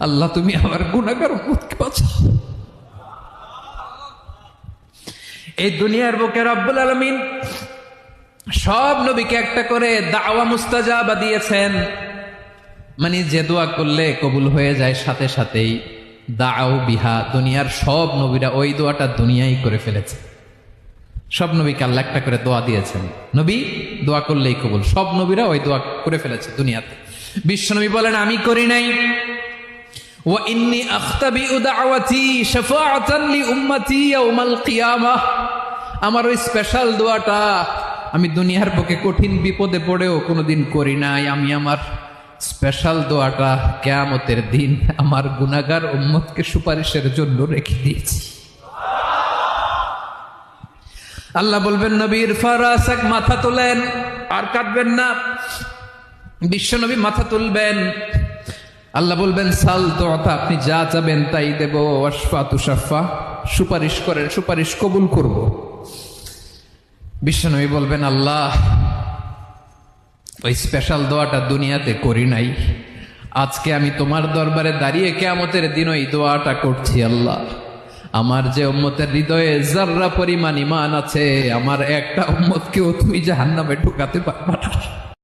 আল্লাহ তুমি আমার গুনাহগার উম্মতকে বাঁচাও। এই দুনিয়ার বুকে রব্বুল আলামিন সব নবীকে একটা করে দাওয়া মুস্তাজাবা দিয়েছেন, মানে যে দোয়া করলে কবুল হয়ে যায় সাথে সাথেই। দাও বিহা, দুনিয়ার সব নবীরা ওই দোয়াটা দুনিয়ায় করে ফেলেছে। সব নবীকে আল্লাহ একটা করে দোয়া দিয়েছেন, নবী দোয়া করলেই কবুল। সব নবীরা ওই দোয়া করে ফেলেছে দুনিয়াতে। বিশ্বনবী বলেন আমি করি নাই। ওয়া ইন্নী আখতাবিউ দাওয়াতি শাফাআতান লি উম্মতি ইয়াউমাল কিয়ামাহ, আমার ওই স্পেশাল দোয়াটা আমি দুনিয়ার বুকে কঠিন বিপদে পড়েও কোনোদিন করি নাই। আমি আমার স্পেশাল দোয়াটা কিয়ামতের দিন আমার গুনাহগার উম্মতকে সুপারিশের জন্য রেখে দিয়েছি। আল্লাহ বলবেন নবীর ফারাসাক, মাথা তোলেন, আর কাটবেন না। বিশ্বনবী মাথা তুলবেন, আল্লাহ বলবেন সাল তোতা, আপনি যা চাবেন তাই দেব। ওয়াশফা তুশাফা, সুপারিশ করেন, সুপারিশ কবুল করব। বিশ্বনবী বলবেন আল্লাহ ওই স্পেশাল দোয়াটা দুনিয়াতে করি নাই, আজকে আমি তোমার দরবারে দাঁড়িয়ে কিয়ামতের দিন ওই দোয়াটা করছি। আল্লাহ আমার যে উম্মতের হৃদয়ে যাররা পরিমাণ ঈমান আছে, আমার একটা উম্মতকেও তুমি জাহান্নামে ঢুকাতে পারবে